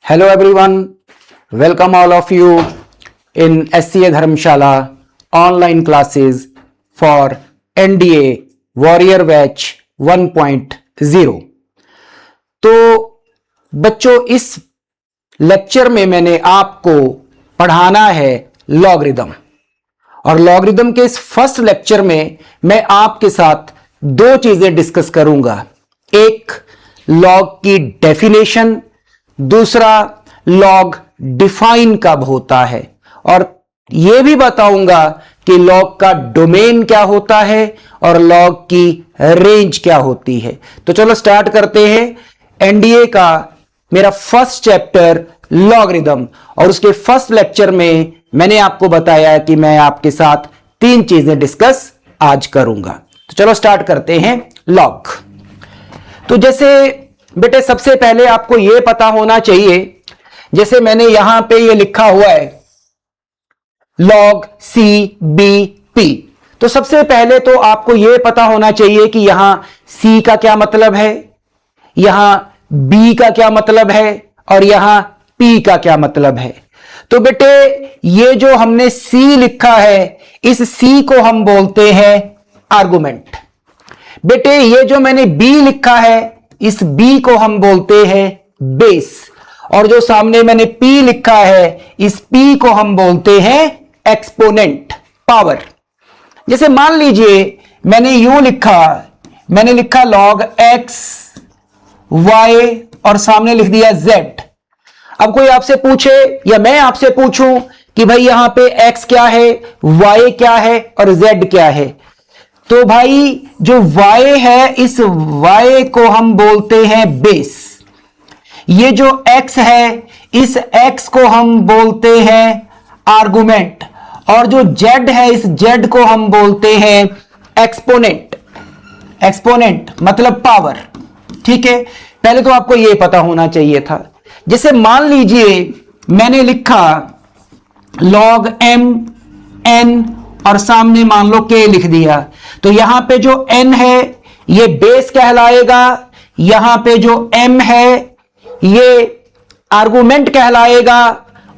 Hello everyone, welcome all of you in SCA Dharamshala online classes for NDA Warrior Batch 1.0। तो बच्चों इस lecture में मैंने आपको पढ़ाना है लॉगरिदम और लॉगरिदम के इस फर्स्ट लेक्चर में मैं आपके साथ दो चीजें डिस्कस करूंगा। एक लॉग की डेफिनेशन, दूसरा लॉग डिफाइन कब होता है और यह भी बताऊंगा कि लॉग का डोमेन क्या होता है और लॉग की रेंज क्या होती है। तो चलो स्टार्ट करते हैं। एनडीए का मेरा फर्स्ट चैप्टर लॉगरिदम और उसके फर्स्ट लेक्चर में मैंने आपको बताया कि मैं आपके साथ तीन चीजें डिस्कस आज करूंगा। तो चलो स्टार्ट करते हैं लॉग। तो जैसे बेटे सबसे पहले आपको यह पता होना चाहिए, जैसे मैंने यहां पे ये लिखा हुआ है लॉग सी बी पी। तो सबसे पहले तो आपको यह पता होना चाहिए कि यहां सी का क्या मतलब है, यहां बी का क्या मतलब है और यहां पी का क्या मतलब है। तो बेटे ये जो हमने सी लिखा है, इस सी को हम बोलते हैं आर्गुमेंट। बेटे ये जो मैंने बी लिखा है, इस बी को हम बोलते हैं बेस। और जो सामने मैंने पी लिखा है, इस पी को हम बोलते हैं एक्सपोनेंट, पावर। जैसे मान लीजिए मैंने मैंने लिखा लॉग एक्स वाई और सामने लिख दिया जेड। अब कोई आपसे पूछे या मैं आपसे पूछूं कि भाई यहां पे एक्स क्या है, वाई क्या है और जेड क्या है, तो भाई जो y है, इस y को हम बोलते हैं बेस। ये जो x है, इस x को हम बोलते हैं आर्गुमेंट और जो z है, इस z को हम बोलते हैं एक्सपोनेंट। एक्सपोनेंट मतलब पावर। ठीक है, पहले तो आपको यह पता होना चाहिए था। जैसे मान लीजिए मैंने लिखा log m n और सामने मान लो k लिख दिया, तो यहां पे जो n है ये बेस कहलाएगा, यहां पे जो m है ये आर्गुमेंट कहलाएगा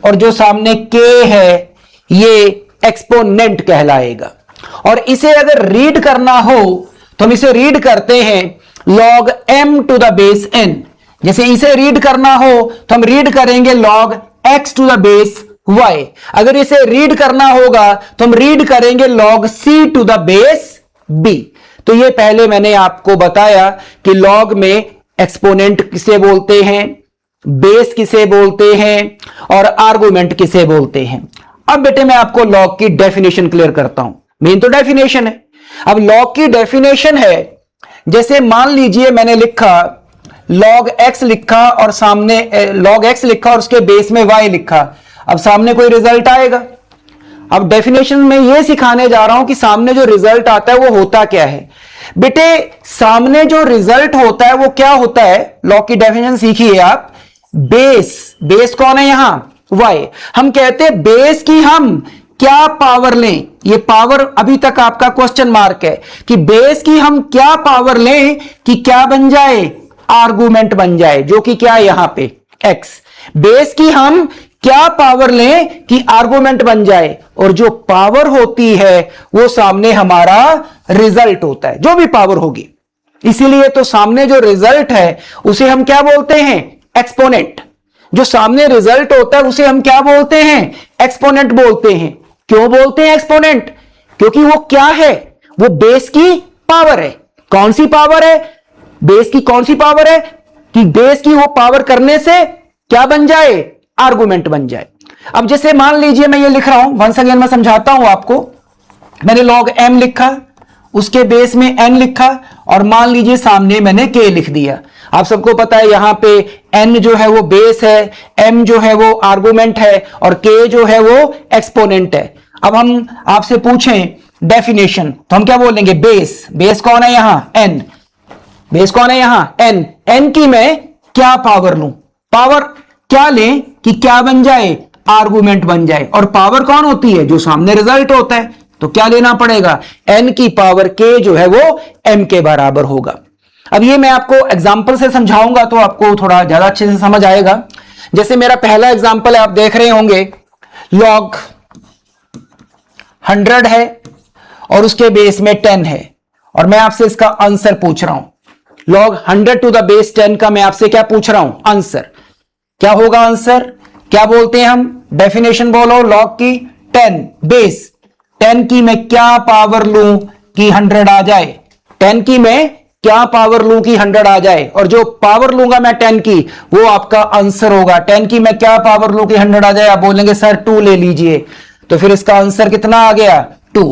और जो सामने k है ये एक्सपोनेंट कहलाएगा। और इसे अगर रीड करना हो तो हम इसे रीड करते हैं log m to the base n। जैसे इसे रीड करना हो तो हम रीड करेंगे log x to the base y। अगर इसे रीड करना होगा तो हम रीड करेंगे log c to the base b। तो ये पहले मैंने आपको बताया कि लॉग में एक्सपोनेंट किसे बोलते हैं, बेस किसे बोलते हैं और आर्गुमेंट किसे बोलते हैं। अब बेटे मैं आपको लॉग की डेफिनेशन क्लियर करता हूं। मेन तो डेफिनेशन है। अब लॉग की डेफिनेशन है, जैसे मान लीजिए मैंने लिखा log x लिखा और सामने log x लिखा और उसके बेस में y लिखा। अब सामने कोई रिजल्ट आएगा। अब डेफिनेशन में यह सिखाने जा रहा हूं कि सामने जो रिजल्ट आता है वो होता क्या है। बेटे सामने जो रिजल्ट होता है वो क्या होता है, लॉग की डेफिनेशन सीखिए आप। बेस कौन है यहां, y। हम कहते हैं बेस की हम क्या पावर लें, ये पावर अभी तक आपका क्वेश्चन मार्क है कि बेस की हम क्या पावर लें कि क्या बन जाए, आर्गुमेंट बन जाए, जो कि क्या यहां पे x। बेस की हम क्या पावर लें कि आर्गुमेंट बन जाए और जो पावर होती है वो सामने हमारा रिजल्ट होता है, जो भी पावर होगी। इसीलिए तो सामने जो रिजल्ट है उसे हम क्या बोलते हैं, एक्सपोनेंट। जो सामने रिजल्ट होता है उसे हम क्या बोलते हैं, एक्सपोनेंट बोलते हैं। क्यों बोलते हैं एक्सपोनेंट, क्योंकि वो क्या है, वो बेस की पावर है। कौन सी पावर है, बेस की कौन सी पावर है कि बेस की वो पावर करने से क्या बन जाए, आर्गुमेंट बन जाए। अब जैसे मान लीजिए मैं ये लिख रहा हूं, वंस अगेन मैं समझाता हूं आपको। मैंने log m लिखा, उसके बेस में n लिखा और मान लीजिए सामने मैंने k लिख दिया। आप सबको पता है यहां पे n जो है वो बेस है, m जो है वो आर्गुमेंट है और k जो है वो एक्सपोनेंट है। अब हम आपसे पूछें डेफिनेशन तो हम क्या बोलेंगे, बेस कौन है यहां, n। बेस कौन है यहां, n की मैं क्या पावर लूं, पावर क्या लें कि क्या बन जाए, आर्गुमेंट बन जाए। और पावर कौन होती है, जो सामने रिजल्ट होता है। तो क्या लेना पड़ेगा, n की पावर k जो है वो m के बराबर होगा। अब ये मैं आपको एग्जांपल से समझाऊंगा तो आपको थोड़ा ज्यादा अच्छे से समझ आएगा। जैसे मेरा पहला एग्जांपल है, आप देख रहे होंगे log 100 है और उसके बेस में 10 है, और मैं आपसे इसका आंसर पूछ रहा हूं। log 100 टू द बेस 10 का मैं आपसे क्या पूछ रहा हूं? आंसर। क्या होगा आंसर? क्या बोलते हैं हम? डेफिनेशन बोलो log की। 10 बेस 10 की मैं क्या पावर लूं कि 100 आ जाए? 10 की मैं क्या पावर लूं कि 100 आ जाए? और जो पावर लूंगा मैं 10 की, वो आपका आंसर होगा। 10 की मैं क्या पावर लूं कि 100 आ जाए? आप बोलेंगे सर 2 ले लीजिए, तो फिर इसका आंसर कितना आ गया? 2।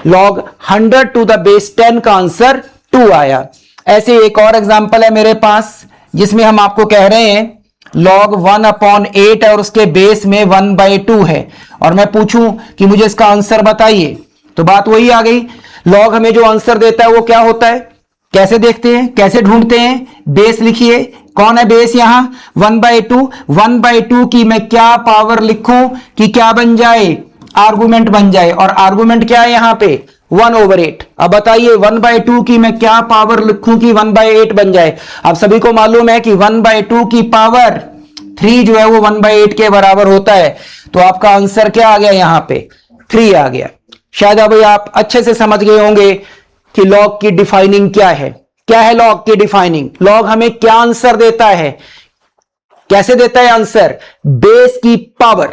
log 100 टू द बेस 10 का आंसर 2 आया। ऐसे एक और एग्जांपल है मेरे पास, जिसमें हम आपको कह रहे हैं log 1/8 है और उसके बेस में 1/2 है, और मैं पूछूं कि मुझे इसका आंसर बताइए, तो बात वही आ गई। log हमें जो आंसर देता है वो क्या होता है? कैसे देखते हैं, कैसे ढूंढते हैं? बेस लिखिए। कौन है बेस? यहां 1/2। 1/2 की मैं क्या पावर लिखूं कि क्या बन जाए? आर्गुमेंट बन जाए। और आर्गुमेंट क्या है यहां पे? 1/8। अब बताइए 1/2 की मैं क्या पावर लिखूं कि 1/8 बन जाए? आप सभी को मालूम है कि 1/2 की पावर 3 जो है वो 1/8 के बराबर होता है। तो आपका आंसर क्या आ गया? यहां पे 3 आ गया। शायद अभी आप अच्छे से समझ गए होंगे कि लॉग की डिफाइनिंग क्या है। क्या है लॉग की डिफाइनिंग? लॉग हमें क्या आंसर देता है? कैसे देता है आंसर? बेस की पावर,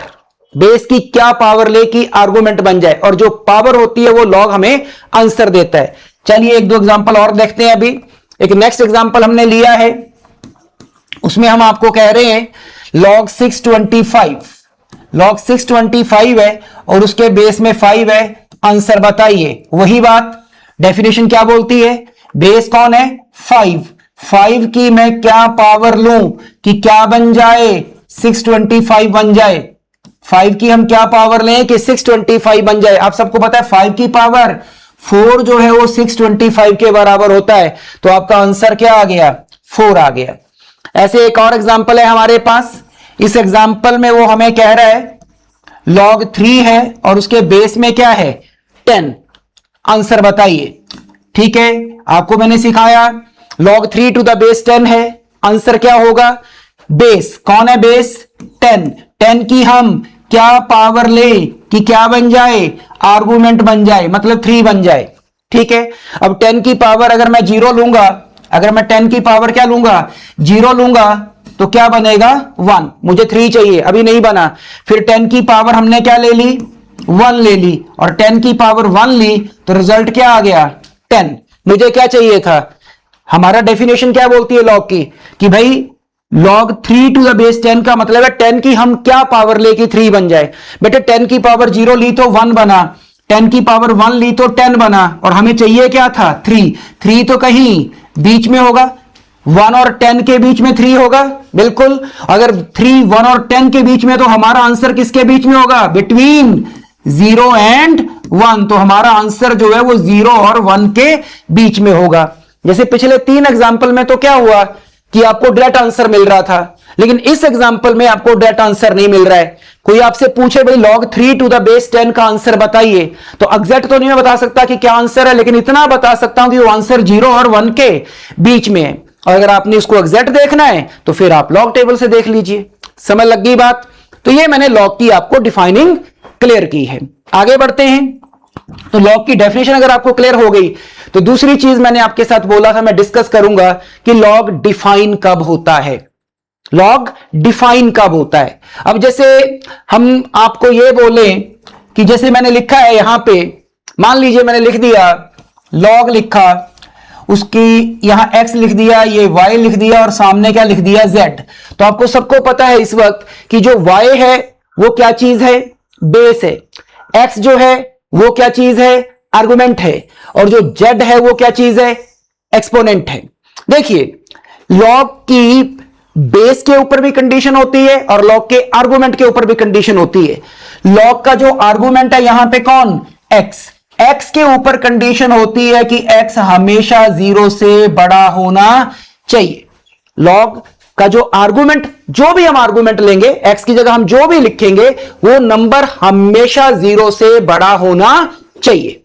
बेस की क्या पावर ले कि आर्गुमेंट बन जाए, और जो पावर होती है वो लॉग हमें आंसर देता है। चलिए एक दो एग्जांपल और देखते हैं। अभी एक नेक्स्ट एग्जांपल हमने लिया है, उसमें हम आपको कह रहे हैं log 625। log 625 है और उसके बेस में 5 है, आंसर बताइए। वही बात, डेफिनेशन क्या बोलती है? बेस कौन है? 5। 5 की मैं क्या पावर लूं कि क्या बन जाए? 625 बन जाए। 5 की हम क्या पावर लें कि 625 बन जाए? आप सबको पता है 5 की पावर 4 जो है वो 625 के बराबर होता है। तो आपका आंसर क्या आ गया? 4 आ गया। ऐसे एक और एग्जांपल है हमारे पास। इस एग्जांपल में वो हमें कह रहा है log 3 है और उसके बेस में क्या है? 10। आंसर बताइए। ठीक है, आपको मैंने सिखाया log 3 टू द बेस 10 है, आंसर क्या होगा? बेस कौन है? बेस 10। 10 की हम क्या पावर ले कि क्या बन जाए? आर्गुमेंट बन जाए, मतलब 3 बन जाए। ठीक है, अब 10 की पावर अगर मैं 0 लूंगा, अगर मैं 10 की पावर क्या लूंगा? 0 लूंगा, तो क्या बनेगा? 1। मुझे 3 चाहिए, अभी नहीं बना। फिर 10 की पावर हमने क्या ले ली? 1 ले ली, और 10 की पावर 1 ली, तो रिजल्ट क्या आ गया? 10। मुझे क्या चाहिए था? हमारा डेफिनेशन क्या बोलती है लॉग की कि भाई log 3 टू द बेस 10 का मतलब है 10 की हम क्या पावर ले कि 3 बन जाए। बेटे 10 की पावर 0 ली तो 1 बना, 10 की पावर 1 ली तो 10 बना, और हमें चाहिए क्या था? 3। 3 तो कहीं बीच में होगा, 1 और 10 के बीच में 3 होगा। बिल्कुल, अगर 3 1 और 10 के बीच में, तो हमारा आंसर किसके बीच में होगा? Between 0 and 1। तो हमारा आंसर जो है वो 0 और 1 के बीच में होगा। जैसे पिछले 3 एग्जाम्पल में तो क्या हुआ कि आपको डायरेक्ट आंसर मिल रहा था, लेकिन इस एग्जाम्पल में आपको डायरेक्ट आंसर नहीं मिल रहा है। कोई आपसे पूछे भाई log 3 टू द बेस 10 का आंसर बताइए, तो एग्जैक्ट तो नहीं मैं बता सकता कि क्या आंसर है, लेकिन इतना बता सकता हूं कि वो आंसर 0 और 1 के बीच में है। और अगर आपने इसको एग्जैक्ट देखना है तो फिर आप लॉग टेबल से देख लीजिए। समझ लग गई बात? तो ये मैंने लॉग की आपको डिफाइनिंग क्लियर की है। आगे बढ़ते हैं। तो लॉग की डेफिनेशन अगर आपको क्लियर हो गई, तो दूसरी चीज मैंने आपके साथ बोला था, मैं डिस्कस करूंगा कि लॉग डिफाइन कब होता है। लॉग डिफाइन कब होता है? अब जैसे हम आपको यह बोले कि जैसे मैंने लिखा है यहां पे, मान लीजिए मैंने लिख दिया लॉग, लिखा उसकी यहां x लिख दिया, ये y लिख दिया, और सामने क्या लिख दिया? z। तो आपको सबको पता है इस वक्त कि जो y है वो क्या चीज है? बेस है। x जो है वो क्या चीज है? आर्गुमेंट है। और जो z है वो क्या चीज है? एक्सपोनेंट है। देखिए, लॉग की बेस के ऊपर भी कंडीशन होती है और लॉग के आर्गुमेंट के ऊपर भी कंडीशन होती है। लॉग का जो आर्गुमेंट है यहां पे कौन? x। x के ऊपर कंडीशन होती है कि x हमेशा 0 से बड़ा होना चाहिए। लॉग का जो आर्गुमेंट, जो भी हम आर्गुमेंट लेंगे, x की जगह हम जो भी लिखेंगे, वो नंबर हमेशा 0 से बड़ा होना चाहिए।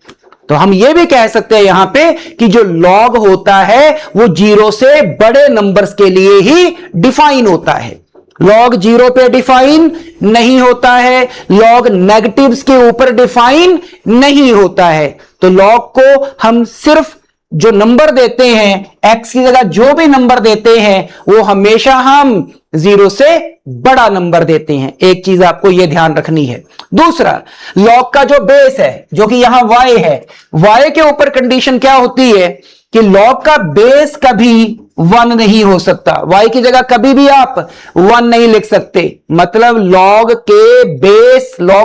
तो हम ये भी कह सकते हैं यहां पे कि जो लॉग होता है वो 0 से बड़े नंबर्स के लिए ही डिफाइन होता है। लॉग जीरो पे डिफाइन नहीं होता है, लॉग नेगेटिव्स के ऊपर डिफाइन नहीं होता है। तो लॉग को हम सिर्फ जो नंबर देते हैं, एक्स की जगह जो भी नंबर देते हैं, वो हमेशा हम जीरो से बड़ा नंबर देते हैं। एक चीज आपको यह ध्यान रखनी है। दूसरा, लॉग का जो बेस है, जो कि यहां y है, y के ऊपर कंडीशन क्या होती है कि लॉग का बेस कभी 1 नहीं हो सकता। y की जगह कभी भी आप 1 नहीं लिख सकते। मतलब लॉग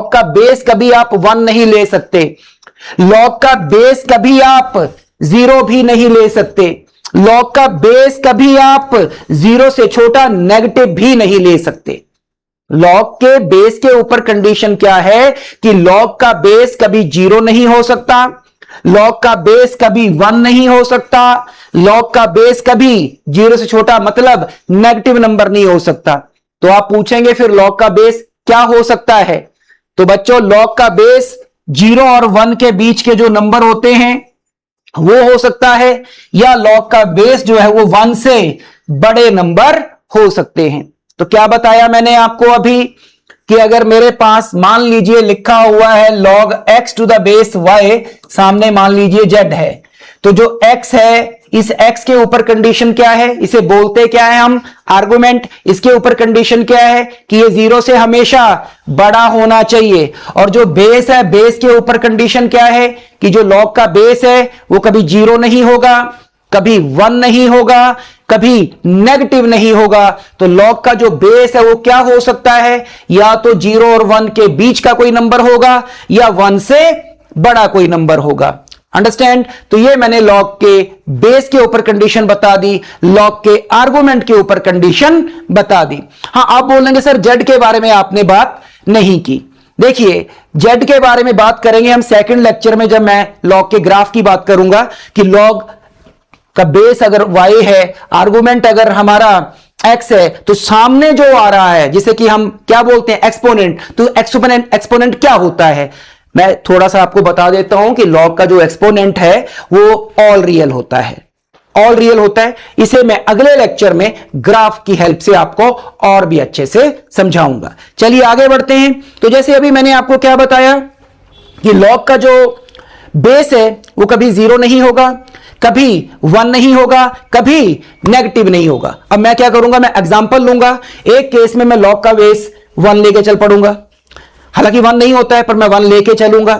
का बेस कभी आप 1 नहीं ले सकते। लॉग का बेस कभी आप 0 भी नहीं ले सकते। लॉग का बेस कभी आप 0 से छोटा नेगेटिव भी नहीं ले सकते। लॉग के बेस के ऊपर कंडीशन क्या है कि लॉग का बेस कभी 0 नहीं हो सकता, लॉग का बेस कभी 1 नहीं हो सकता, लॉग का बेस कभी 0 से छोटा मतलब नेगेटिव नंबर नहीं हो सकता। तो आप पूछेंगे फिर लॉग का बेस क्या हो सकता है? तो बच्चों, लॉग का बेस 0 और 1 के बीच के जो नंबर होते हैं वो हो सकता है, या लॉग का बेस जो है वो 1 से बड़े नंबर हो सकते हैं। तो क्या बताया मैंने आपको अभी कि अगर मेरे पास मान लीजिए लिखा हुआ है log x to the base y, सामने मान लीजिए z है, तो जो x है, इस x के ऊपर कंडीशन क्या है, इसे बोलते क्या है हम? आर्गुमेंट। इसके ऊपर कंडीशन क्या है कि ये 0 से हमेशा बड़ा होना चाहिए। और जो बेस है, बेस के ऊपर कंडीशन क्या है कि जो log का बेस है वो कभी 0 नहीं होगा, कभी 1 नहीं होगा, कभी नेगेटिव नहीं होगा। तो लॉग का जो बेस है वो क्या हो सकता है? या तो 0 और 1 के बीच का कोई नंबर होगा, या 1 से बड़ा कोई नंबर होगा। अंडरस्टैंड? तो ये मैंने लॉग के बेस के ऊपर कंडीशन बता दी, लॉग के आर्गुमेंट के ऊपर कंडीशन बता दी। हां, आप बोलेंगे सर जेड के बारे में आपने बात नहीं की। देखिए, जेड के बारे में बात करेंगे हम सेकंड लेक्चर में, जब मैं लॉग के ग्राफ की बात करूंगा कि लॉग का बेस अगर y है, आर्गुमेंट अगर हमारा x है, तो सामने जो आ रहा है जिसे कि हम क्या बोलते हैं? एक्सपोनेंट। तो एक्सपोनेंट क्या होता है? मैं थोड़ा सा आपको बता देता हूं कि लॉग का जो एक्सपोनेंट है वो ऑल रियल होता है, ऑल रियल होता है। इसे मैं अगले लेक्चर में ग्राफ की हेल्प से आपको और भी अच्छे से समझाऊंगा। चलिए आगे बढ़ते हैं। तो जैसे अभी मैंने आपको क्या बताया कि लॉग का जो बेस है वो कभी 0 नहीं होगा, कभी 1 नहीं होगा, कभी नेगेटिव नहीं होगा। अब मैं क्या करूंगा? मैं एग्जांपल लूंगा। एक केस में मैं लॉग का बेस 1 लेके चल पड़ूंगा, हालांकि 1 नहीं होता है पर मैं 1 लेके चलूंगा।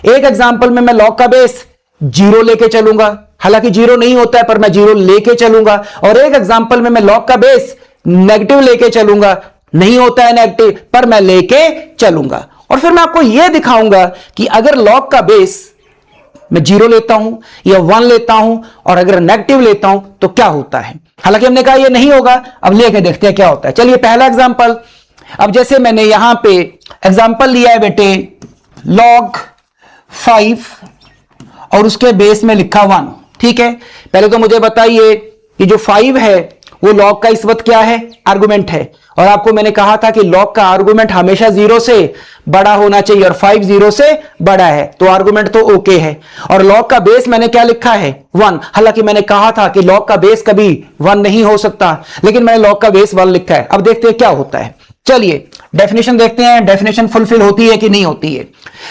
एक एग्जांपल में मैं लॉग का बेस 0 लेके चलूंगा, हालांकि 0 नहीं होता है पर मैं 0 लेके चलूंगा। और एक एग्जांपल में मैं लॉग का बेस नेगेटिव लेके चलूंगा, नहीं होता है नेगेटिव पर मैं लेके चलूंगा। और फिर मैं आपको यह दिखाऊंगा कि अगर लॉग का बेस मैं 0 लेता हूं या 1 लेता हूं और अगर नेगेटिव लेता हूं तो क्या होता है। हालांकि हमने कहा यह नहीं होगा, अब लेके देखते हैं क्या होता है। चलिए पहला एग्जांपल। अब जैसे मैंने यहां पे एग्जांपल लिया है बेटे log 5 और उसके बेस में लिखा 1, ठीक है। पहले तो मुझे बताइए कि जो 5 है वो log का इस वक्त क्या है? आर्गुमेंट है। और आपको मैंने कहा था कि log का आर्गुमेंट हमेशा 0 से बड़ा होना चाहिए और 5 0 से बड़ा है, तो आर्गुमेंट तो ओके है। और log का बेस मैंने क्या लिखा है? 1। हालांकि मैंने कहा था कि log का बेस कभी 1 नहीं हो सकता, लेकिन मैंने log का बेस 1 लिखा है। अब देखते हैं क्या होता है। चलिए डेफिनेशन देखते हैं, डेफिनेशन फुलफिल होती है कि नहीं होती है।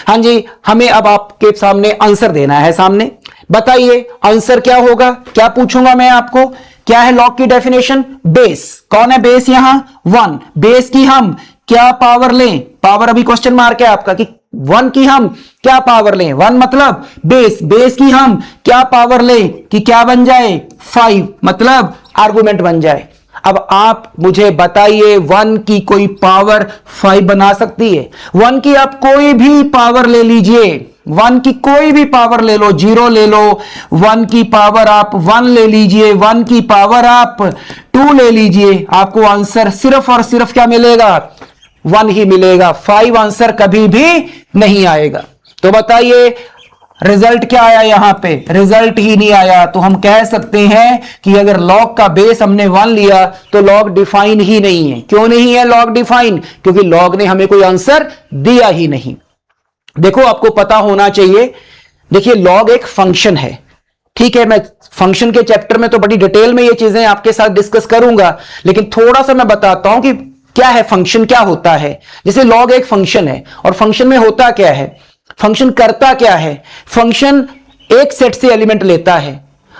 हां जी, हमें अब आपके सामने आंसर देना है। सामने बताइए आंसर क्या होगा? क्या पूछूंगा मैं आपको? क्या है लॉग की डेफिनेशन? बेस। कौन है बेस? यहां 1। बेस की हम क्या पावर लें? पावर अभी क्वेश्चन मार्क है आपका कि 1 की हम क्या पावर लें? 1 मतलब बेस। बेस की हम क्या पावर लें कि क्या बन जाए? 5 मतलब आर्गुमेंट बन जाए। अब आप मुझे बताइए 1 की कोई पावर 5 बना सकती है? 1 की आप कोई भी पावर ले लीजिए, 1 की कोई भी पावर ले लो, 0 ले लो, 1 की पावर आप 1 ले लीजिए, 1 की पावर आप 2 ले लीजिए, आपको आंसर सिर्फ और सिर्फ क्या मिलेगा? 1 ही मिलेगा। 5 आंसर कभी भी नहीं आएगा। तो बताइए रिजल्ट क्या आया? यहां पे रिजल्ट ही नहीं आया। तो हम कह सकते हैं कि अगर लॉग का बेस हमने 1 लिया तो लॉग डिफाइन ही नहीं है। क्यों नहीं है लॉग डिफाइन? क्योंकि लॉग ने हमें कोई आंसर दिया ही नहीं। देखो आपको पता होना चाहिए, देखिए लॉग एक फंक्शन है, ठीक है। मैं फंक्शन के चैप्टर में तो बड़ी डिटेल में ये चीजें आपके साथ डिस्कस करूंगा, लेकिन थोड़ा सा मैं बताता हूं कि क्या है फंक्शन, क्या होता है। जैसे लॉग एक फंक्शन है और फंक्शन में होता क्या है, फंक्शन करता क्या है, फंक्शन एक सेट से एलिमेंट लेता है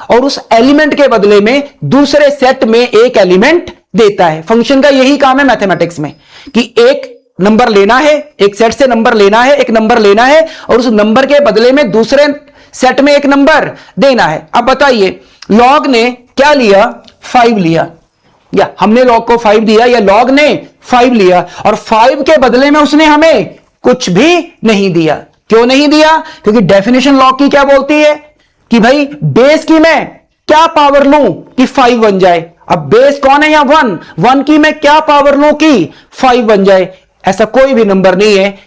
और उस एलिमेंट के बदले में दूसरे सेट में एक एलिमेंट देता है। फंक्शन का यही काम है मैथमेटिक्स में कि एक नंबर लेना है, एक सेट से नंबर लेना है, एक नंबर लेना है और उस नंबर के बदले में दूसरे सेट में एक नंबर देना है। अब बताइए लॉग ने क्या लिया, 5 लिया, या हमने लॉग को 5 दिया या लॉग ने 5 लिया और 5 के बदले में उसने हमें कुछ भी नहीं दिया। क्यों नहीं दिया? क्योंकि डेफिनेशन लॉग की क्या बोलती है कि भाई बेस की मैं क्या पावर लूं कि 5 बन जाए। अब बेस कौन है? या 1 की मैं क्या पावर लूं कि 5 बन जाए। ऐसा कोई भी नंबर नहीं है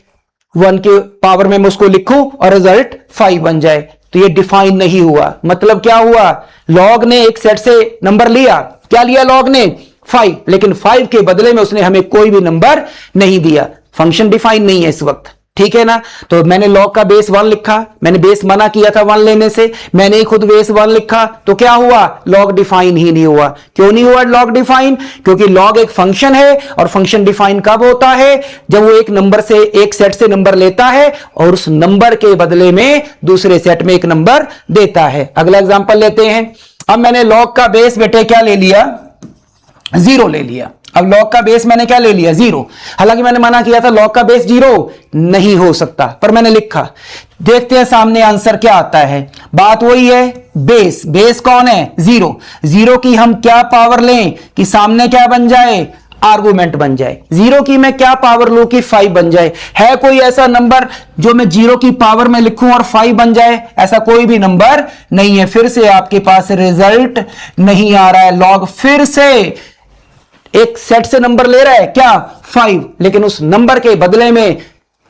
1 के पावर में मैं उसको लिखूं और रिजल्ट 5 बन जाए, तो ये डिफाइन नहीं हुआ। मतलब क्या हुआ, लॉग ने एक सेट से नंबर लिया, क्या लिया लॉग ने 5, लेकिन 5 के बदले में उसने हमें कोई भी नंबर नहीं दिया। फंक्शन डिफाइन नहीं है इस वक्त, ठीक है ना। तो मैंने लॉग का बेस 1 लिखा, मैंने बेस मना किया था 1 लेने से, मैंने ही खुद बेस 1 लिखा, तो क्या हुआ, लॉग डिफाइन ही नहीं हुआ। क्यों नहीं हुआ लॉग डिफाइन? क्योंकि लॉग एक फंक्शन है और फंक्शन डिफाइन कब होता है, जब वो एक नंबर से, एक सेट से नंबर लेता है और उस नंबर के बदले में दूसरे सेट में एक नंबर देता है। अगला एग्जांपल लेते हैं। अब मैंने लॉग का बेस बेटे क्या ले लिया, 0 ले लिया। अब लॉग का बेस मैंने क्या ले लिया, 0। हालांकि मैंने मना किया था लॉग का बेस 0 नहीं हो सकता, पर मैंने लिखा। देखते हैं सामने आंसर क्या आता है। बात वही है, बेस कौन है, 0 की हम क्या पावर लें कि सामने क्या बन जाए, आर्गुमेंट बन जाए। 0 की मैं क्या पावर लूं कि 5 बन जाए। है कोई ऐसा नंबर जो मैं 0 की पावर में लिखूं और 5 बन जाए? ऐसा कोई भी नंबर नहीं है। फिर से आपके पास रिजल्ट नहीं आ रहा है। लॉग फिर से एक सेट से नंबर ले रहा है क्या, 5, लेकिन उस नंबर के बदले में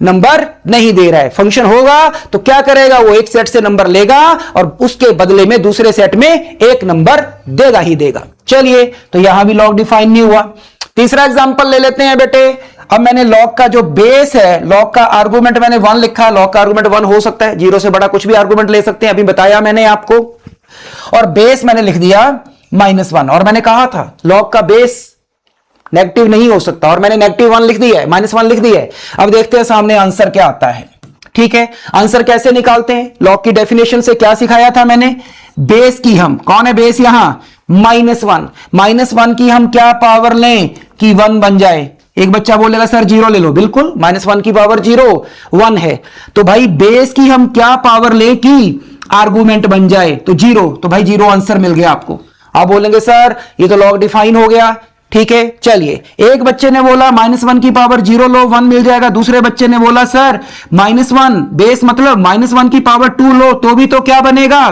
नंबर नहीं दे रहा है। फंक्शन होगा तो क्या करेगा, वो एक सेट से नंबर लेगा और उसके बदले में दूसरे सेट में एक नंबर देगा ही देगा। चलिए, तो यहां भी लॉग डिफाइन नहीं हुआ। तीसरा एग्जांपल ले लेते हैं बेटे। अब मैंने लॉग का जो बेस है, लॉग का आर्गुमेंट मैंने 1 लिखा। लॉग का आर्गुमेंट 1 हो सकता है, 0 से बड़ा कुछ भी आर्गुमेंट ले सकते हैं, अभी बताया मैंने आपको। और बेस मैंने लिख दिया -1, और मैंने कहा था लॉग का बेस नेगेटिव नहीं हो सकता, और मैंने -1 लिख दिया है, -1 लिख दिया है। अब देखते हैं सामने आंसर क्या आता है। ठीक है, आंसर कैसे निकालते हैं। लॉग की डेफिनेशन से क्या सिखाया था मैंने, बेस की हम, कौन है बेस यहां, -1 की हम क्या पावर लें कि 1 बन जाए। एक बच्चा बोलेगा सर 0 ले लो, बिल्कुल, -1 की पावर 0 1 है, तो भाई बेस की हम क्या पावर लें कि आर्गुमेंट बन जाए, तो 0, तो भाई 0 आंसर मिल गया आपको। आप बोलेंगे सर ये तो लॉग डिफाइन हो गया, ठीक है। चलिए, एक बच्चे ने बोला -1 की पावर 0 लो 1 मिल जाएगा। दूसरे बच्चे ने बोला सर -1 बेस मतलब -1 की पावर 2 लो तो भी तो क्या बनेगा,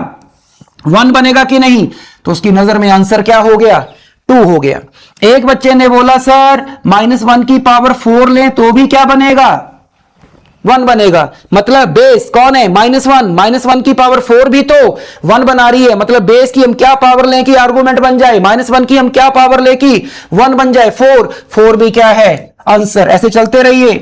1 बनेगा कि नहीं। तो उसकी नजर में आंसर क्या हो गया, 2 हो गया। एक बच्चे ने बोला सर -1 की पावर 4 लें तो भी क्या बनेगा, 1 बनेगा। मतलब बेस कौन है, -1 की पावर 4 भी तो 1 बना रही है। मतलब बेस की हम क्या पावर लें कि आर्गुमेंट बन जाए, -1 की हम क्या पावर लें कि 1 बन जाए, 4 भी क्या है आंसर। ऐसे चलते रहिए,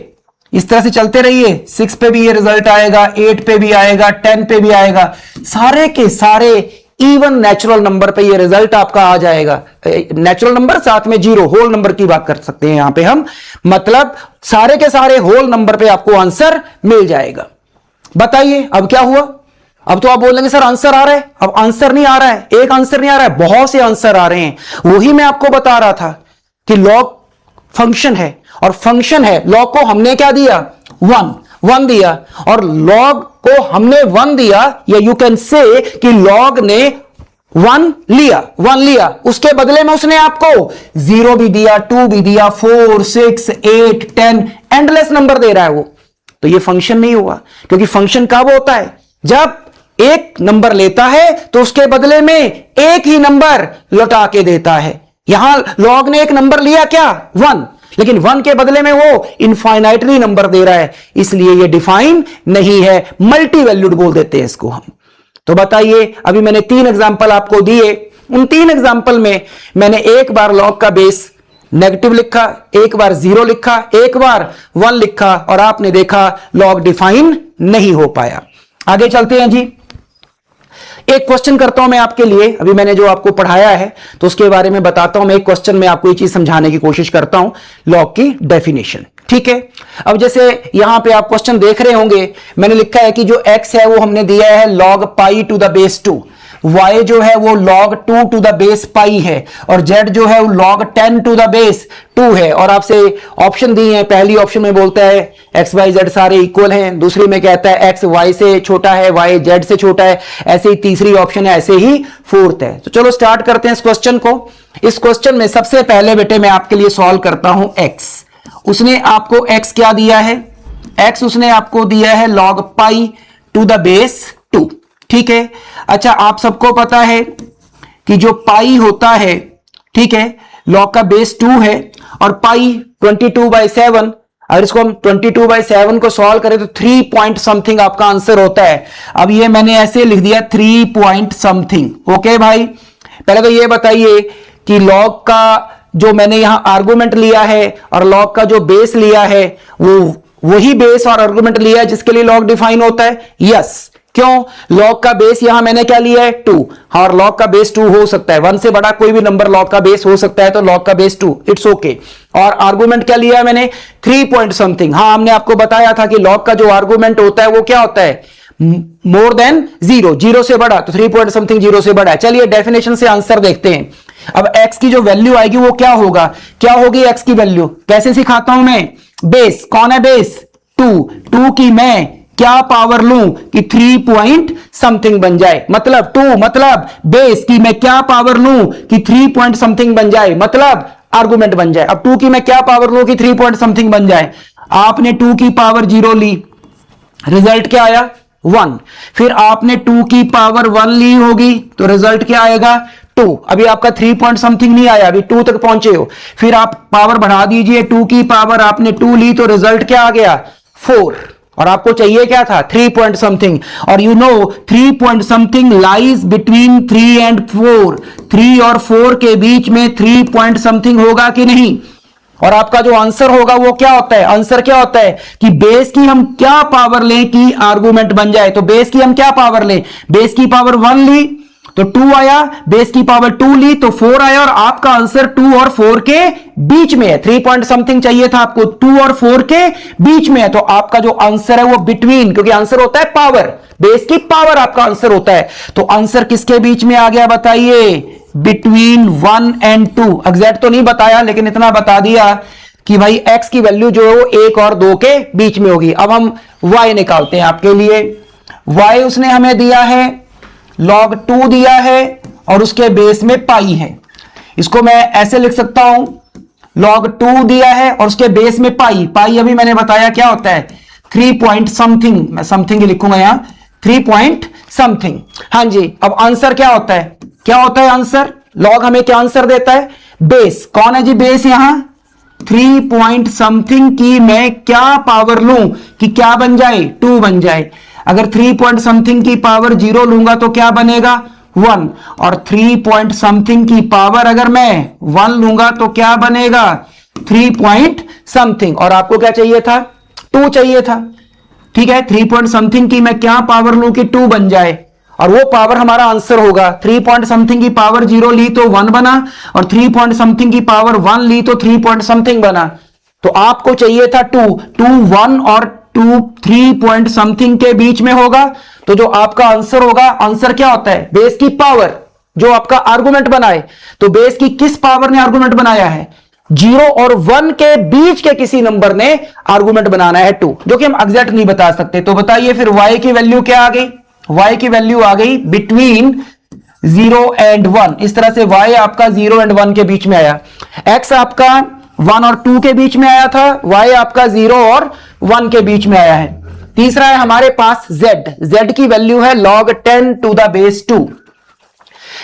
इस तरह से चलते रहिए। 6 पे भी ये रिजल्ट आएगा, 8 पे भी आएगा, 10 पे भी आएगा, सारे के सारे इवन नेचुरल नंबर पे ये रिजल्ट आपका आ जाएगा। नेचुरल नंबर साथ में 0 होल नंबर की बात कर सकते हैं यहां पे हम, मतलब सारे के सारे होल नंबर पे आपको आंसर मिल जाएगा। बताइए अब क्या हुआ। अब तो आप बोलेंगे सर आंसर आ रहा है। अब आंसर नहीं आ रहा है, एक आंसर नहीं आ रहा है, बहुत से आंसर आ रहे हैं। वही मैं आपको बता रहा था कि लॉग फंक्शन है और फंक्शन है, लॉग को हमने क्या दिया, 1 दिया, और लॉग को हमने 1 दिया, या यू कैन से कि लॉग ने 1 लिया, उसके बदले में उसने आपको 0 भी दिया, 2 भी दिया, 4 6 8 10 एंडलेस नंबर दे रहा है वो। तो ये फंक्शन नहीं हुआ, क्योंकि फंक्शन कब होता है, जब एक नंबर लेता है तो उसके बदले में एक ही नंबर लौटा के देता है। यहां लॉग ने एक नंबर लिया क्या, 1, लेकिन 1 के बदले में वो इनफाइनाइटली नंबर दे रहा है, इसलिए ये डिफाइन नहीं है, मल्टी वैल्यूड बोल देते हैं इसको हम। तो बताइए, अभी मैंने 3 एग्जांपल आपको दिए, उन 3 एग्जांपल में मैंने एक बार लॉग का बेस नेगेटिव लिखा, एक बार 0 लिखा, एक बार 1 लिखा, और आपने देखा लॉग डिफाइन नहीं हो पाया। आगे चलते हैं जी। एक क्वेश्चन करता हूं मैं आपके लिए, अभी मैंने जो आपको पढ़ाया है तो उसके बारे में बताता हूं मैं। एक क्वेश्चन में आपको ये चीज समझाने की कोशिश करता हूं, लॉग की डेफिनेशन। ठीक है, अब जैसे यहां पे आप क्वेश्चन देख रहे होंगे, मैंने लिखा है कि जो x है वो हमने दिया है log pi to the base 2, y जो है वो log 2 to the base pi है, और z जो है वो log 10 टू द बेस 2 है। और आपसे ऑप्शन दिए हैं, पहली ऑप्शन में बोलता है x y z सारे इक्वल हैं, दूसरी में कहता है x y से छोटा है, y z से छोटा है, ऐसे ही तीसरी ऑप्शन है, ऐसे ही फोर्थ है। तो चलो स्टार्ट करते हैं इस क्वेश्चन को। इस क्वेश्चन में सबसे पहले बेटे मैं आपके लिए सॉल्व करता हूं x। उसने आपको x क्या दिया है, x उसने आपको दिया है log pi to the base 2। ठीक है, अच्छा आप सबको पता है कि जो पाई होता है, ठीक है, log का बेस 2 है, और पाई 22/7, अगर इसको हम 22/7 को सॉल्व करें तो 3 पॉइंट समथिंग आपका आंसर होता है। अब ये मैंने ऐसे लिख दिया 3 पॉइंट समथिंग। ओके भाई, पहले तो ये बताइए कि log का जो मैंने यहां आर्गुमेंट लिया है और log का जो बेस लिया है वो वही बेस और आर्गुमेंट लिया है जिसके लिए log डिफाइन होता है। यस, क्यों? log का बेस यहां मैंने क्या लिया है 2, और log का बेस 2 हो सकता है, 1 से बड़ा कोई भी नंबर log का बेस हो सकता है, तो log का बेस 2, इट्स ओके। और आर्गुमेंट क्या लिया है मैंने 3 पॉइंट समथिंग। हाँ, हमने आपको बताया था कि log का जो आर्गुमेंट होता है वो क्या होता है, मोर देन 0, 0 से बड़ा, तो 3 पॉइंट समथिंग 0 से बड़ा है। चलिए डेफिनेशन से आंसर देखते हैं। अब x की जो वैल्यू आएगी वो क्या होगा, क्या होगी x की वैल्यू, कैसे सिखाता हूं मैं। बेस कौन है, बेस 2 की मैं क्या पावर लूं कि 3 पॉइंट समथिंग बन जाए, मतलब 2 मतलब बेस की मैं क्या पावर लूं कि 3 पॉइंट समथिंग बन जाए, मतलब आर्गुमेंट बन जाए। अब 2 की मैं क्या पावर लूं कि 3 पॉइंट समथिंग बन जाए। आपने 2 की पावर 0 ली, रिजल्ट क्या आया 1। फिर आपने 2 की पावर 1 ली होगी तो रिजल्ट क्या आएगा 2। अभी आपका 3 पॉइंट समथिंग नहीं आया, अभी 2 तक पहुंचे हो। फिर आप पावर बढ़ा दीजिए, 2 की पावर आपने 2 ली तो रिजल्ट क्या आ गया 4, और आपको चाहिए क्या था 3 पॉइंट समथिंग। और you know 3 point something lies between 3 and 4, 3 और 4 के बीच में 3 पॉइंट समथिंग होगा कि नहीं। और आपका जो आंसर होगा वो क्या होता है, आंसर क्या होता है कि बेस की हम क्या पावर लें कि आर्गुमेंट बन जाए। तो बेस की हम क्या पावर लें, बेस की पावर 1 ली तो 2 आया, बेस की पावर 2 ली तो 4 आया, और आपका आंसर 2 और 4 के बीच में है। 3 पॉइंट समथिंग चाहिए था आपको, 2 और 4 के बीच में है, तो आपका जो आंसर है वो बिटवीन, क्योंकि आंसर होता है पावर, बेस की पावर आपका आंसर होता है। तो आंसर किसके बीच में आ गया बताइए, बिटवीन 1 एंड 2। एग्जैक्ट तो नहीं बताया लेकिन इतना बता दिया कि भाई x की वैल्यू जो है वो 1 और 2 के बीच में होगी। अब हम y निकालते हैं आपके लिए। y उसने हमें दिया है log 2 दिया है और उसके बेस में पाई है। इसको मैं ऐसे लिख सकता हूं, log 2 दिया है और उसके बेस में पाई, पाई अभी मैंने बताया क्या होता है 3 पॉइंट समथिंग, मैं समथिंग ही लिखूंगा यहां 3 पॉइंट समथिंग। हाँ जी, अब आंसर क्या होता है, क्या होता है आंसर, log हमें क्या आंसर देता है, बेस कौन है जी, बेस यहां 3 पॉइंट समथिंग की मैं क्या पावर लूं कि क्या बन जाए 2 बन जाए। अगर 3 पॉइंट समथिंग की पावर 0 लूंगा तो क्या बनेगा 1, और 3 पॉइंट समथिंग की पावर अगर मैं 1 लूंगा तो क्या बनेगा 3 पॉइंट समथिंग। और आपको क्या चाहिए था 2 चाहिए था। ठीक है, 3 पॉइंट समथिंग की मैं क्या पावर लूं कि 2 बन जाए, और वो पावर हमारा आंसर होगा। 3 पॉइंट समथिंग की पावर 0 ली तो 1 बना, और 3 पॉइंट समथिंग की पावर 1 ली तो 3 पॉइंट समथिंग बना। तो आपको चाहिए था 2, 1 और 2 3 पॉइंट समथिंग के बीच में होगा। तो जो आपका आंसर होगा, आंसर क्या होता है बेस की पावर जो आपका आर्गुमेंट बनाए। तो बेस की किस पावर ने आर्गुमेंट बनाया है, 0 और 1 के बीच के किसी नंबर ने आर्गुमेंट बनाना है 2, जो कि हम एग्जैक्ट नहीं बता सकते। तो बताइए फिर y की वैल्यू क्या आ गई, y की वैल्यू आ गई बिटवीन 0 एंड 1। इस तरह से y आपका 0 एंड 1 के बीच में आया, x आपका 1 और 2 के बीच में आया था, y आपका 0 और 1 के बीच में आया है। तीसरा है हमारे पास z की वैल्यू है log 10 टू द बेस 2।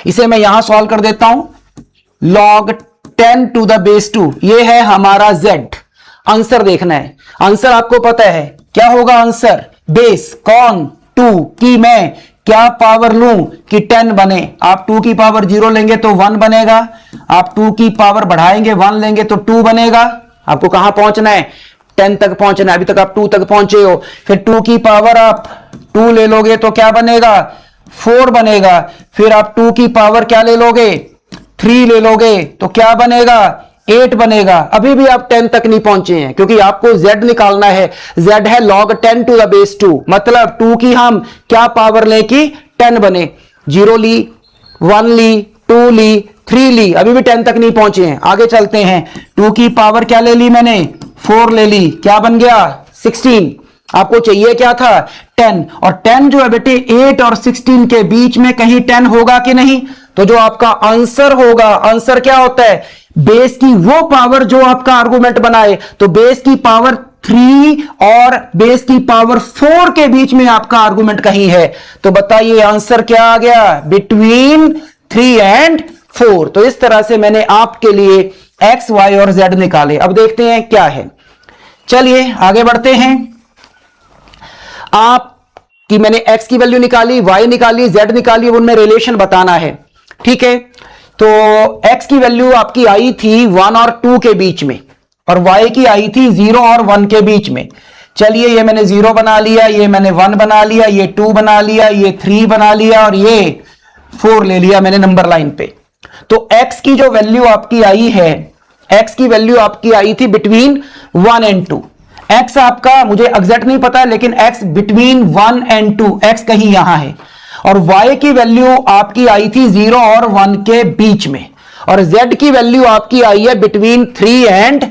इसे मैं यहां सॉल्व कर देता हूं, log 10 टू द बेस 2 ये है हमारा z। आंसर देखना है, आंसर आपको पता है क्या होगा आंसर, बेस कौन 2 की मैं क्या पावर लूं कि 10 बने। आप 2 की पावर 0 लेंगे तो 1 बनेगा, आप 2 की पावर बढ़ाएंगे 1 लेंगे तो 2 बनेगा। आपको कहां पहुंचना है 10 तक पहुंचना है, अभी तक आप 2 तक पहुंचे हो। फिर 2 की पावर आप 2 ले लोगे तो क्या बनेगा 4 बनेगा। फिर आप 2 की पावर क्या ले लोगे, 3 ले लोगे, तो क्या बनेगा, 8 बनेगा। अभी भी आप 10 तक नहीं पहुंचे हैं, क्योंकि आपको z निकालना है। z है log 10 to the base 2, मतलब 2 की हम क्या पावर लें कि 10 बने। 0 ली, 1 ली, 2 ली, 3 ली, अभी भी 10 तक नहीं पहुंचे हैं। आगे चलते हैं। 2 की पावर क्या ले ली मैंने, 4 ले ली, क्या बन गया, 16। आपको चाहिए क्या था, 10। और 10 जो है बेटे 8 और 16 के बीच में कहीं 10 होगा कि नहीं, तो जो आपका आंसर होगा, आंसर क्या होता है, बेस की वो पावर जो आपका आर्गुमेंट बनाए। तो बेस की पावर 3 और बेस की पावर 4 के बीच में आपका आर्गुमेंट कहीं है। तो बताइए आंसर क्या आ गया, बिटवीन 3 एंड 4। तो इस तरह से मैंने आपके लिए x, y और z निकाले। अब देखते हैं क्या है। चलिए आगे बढ़ते हैं। आप कि मैंने x की वैल्यू निकाली, y निकाली, z निकाली, उनमें रिलेशन बताना है। ठीक है, तो x की वैल्यू आपकी आई थी 1 और 2 के बीच में, और y की आई थी 0 और 1 के बीच में। चलिए ये मैंने 0 बना लिया, ये मैंने 1 बना लिया, ये 2 बना लिया, ये 3 बना लिया, और ये 4 ले लिया मैंने नंबर लाइन पे। तो x की जो वैल्यू आपकी आई है, x की वैल्यू आपकी आई थी बिटवीन 1 एंड 2। x आपका मुझे एग्जैक्ट नहीं पता, लेकिन x बिटवीन 1 एंड 2, x कहीं यहां है। और y की वैल्यू आपकी आई थी 0 और 1 के बीच में, और z की वैल्यू आपकी आई है बिटवीन 3 एंड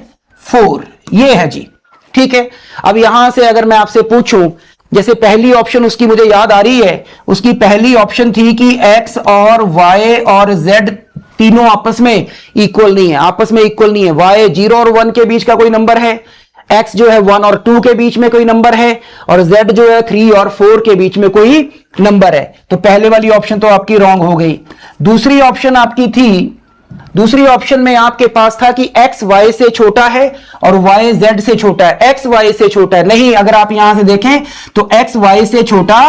4। ये है जी। ठीक है, अब यहां से अगर मैं आपसे पूछूं, जैसे पहली ऑप्शन उसकी मुझे याद आ रही है, उसकी पहली ऑप्शन थी कि x और y और z तीनों आपस में इक्वल नहीं है, आपस में इक्वल नहीं है। y 0 और 1 के बीच का कोई नंबर है, x जो है 1 और 2 के बीच में कोई नंबर है, और z जो है 3 और 4 के बीच में कोई नंबर है। तो पहले वाली ऑप्शन तो आपकी रॉन्ग हो गई। दूसरी ऑप्शन आपकी थी, दूसरी ऑप्शन में आपके पास था कि x y से छोटा है और y z से छोटा है। x y से छोटा है नहीं, अगर आप यहां से देखें तो x y से छोटा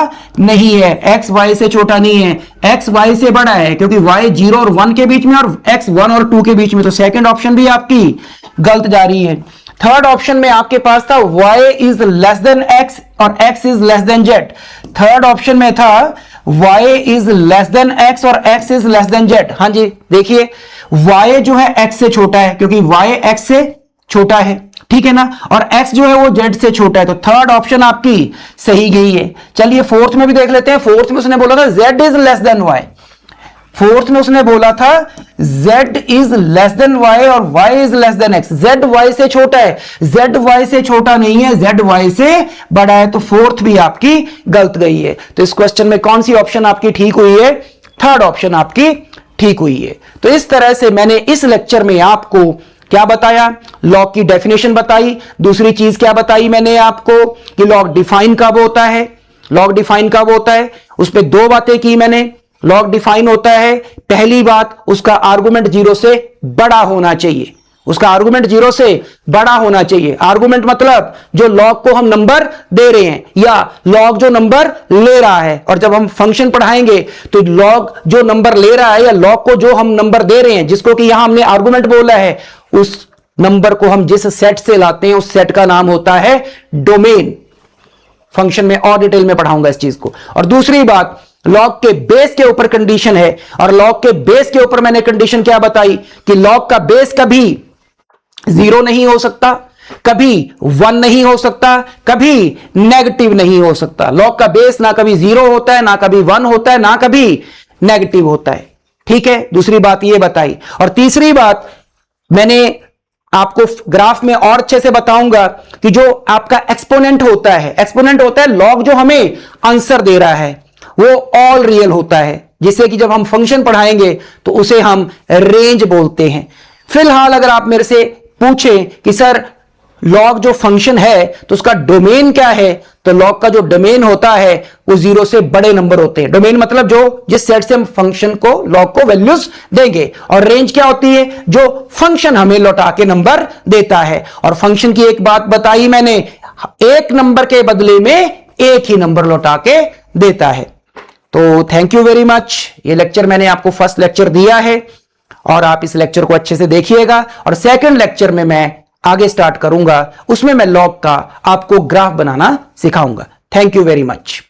नहीं है, x y से छोटा नहीं है, x y से बड़ा है, क्योंकि y 0 और 1 के बीच में और x 1 और 2 के बीच में। तो सेकंड ऑप्शन भी आपकी गलत जा रही है। थर्ड ऑप्शन में आपके पास था y is less than x और x is less than z। Third option में था y is less than x और x is less than z। हाँ जी, देखिए y जो है x से छोटा है, क्योंकि y x से छोटा है, ठीक है ना, और x जो है वो z से छोटा है। तो थर्ड ऑप्शन आपकी सही गई है। चलिए फोर्थ में भी देख लेते हैं। फोर्थ में उसने बोला था z is less than y। Fourth में उसने बोला था z is less than y और y is less than x। z y से छोटा है, z y से छोटा नहीं है, z y से बड़ा है। तो फोर्थ भी आपकी गलत गई है। तो इस क्वेश्चन में कौन सी ऑप्शन आपकी ठीक हुई है, थर्ड ऑप्शन आपकी ठीक हुई है। तो इस तरह से मैंने इस लेक्चर में आपको क्या बताया, लॉग की डेफिनेशन बताई। दूसरी चीज क्या बताई मैंने आपको कि लॉग डिफाइन कब होता है, लॉग डिफाइन कब होता है, उस पर दो बातें की मैंने। लॉग डिफाइन होता है, पहली बात उसका आर्गुमेंट 0 से बड़ा होना चाहिए, उसका आर्गुमेंट 0 से बड़ा होना चाहिए। आर्गुमेंट मतलब जो लॉग को हम नंबर दे रहे हैं या लॉग जो नंबर ले रहा है। और जब हम फंक्शन पढ़ाएंगे तो लॉग जो नंबर ले रहा है या लॉग को जो हम नंबर दे रहे हैं, जिसको कि यहां हमने आर्गुमेंट बोला है, उस नंबर को हम जिस सेट से लाते हैं उस सेट का नाम होता है डोमेन। फंक्शन में और डिटेल में पढ़ाऊंगा इस चीज को। और दूसरी बात, लॉग के बेस के ऊपर कंडीशन है, और लॉग के बेस के ऊपर मैंने कंडीशन क्या बताई कि लॉग का बेस कभी 0 नहीं हो सकता, कभी 1 नहीं हो सकता, कभी नेगेटिव नहीं हो सकता। लॉग का बेस ना कभी 0 होता है, ना कभी 1 होता है, ना कभी नेगेटिव होता है। ठीक है, दूसरी बात ये बताई। और तीसरी बात मैंने आपको ग्राफ में और अच्छे से बताऊंगा कि जो आपका एक्सपोनेंट होता है, एक्सपोनेंट होता है लॉग जो हमें आंसर दे रहा है, वो ऑल रियल होता है, जिससे कि जब हम फंक्शन पढ़ाएंगे तो उसे हम रेंज बोलते हैं। फिलहाल अगर आप मेरे से पूछें कि सर लॉग जो फंक्शन है तो उसका डोमेन क्या है, तो लॉग का जो डोमेन होता है वो 0 से बड़े नंबर होते हैं। डोमेन मतलब जो जिस सेट से हम फंक्शन को लॉग को वैल्यूज देंगे, और रेंज क्या होती है, जो फंक्शन हमें लौटा के नंबर देता है। और फंक्शन की एक बात बताई मैंने, एक नंबर के बदले में एक ही नंबर लौटा के देता है। तो थैंक यू वेरी मच। ये लेक्चर मैंने आपको फर्स्ट लेक्चर दिया है और आप इस लेक्चर को अच्छे से देखिएगा। और सेकंड लेक्चर में मैं आगे स्टार्ट करूंगा, उसमें मैं लॉग का आपको ग्राफ बनाना सिखाऊंगा। Thank you very much.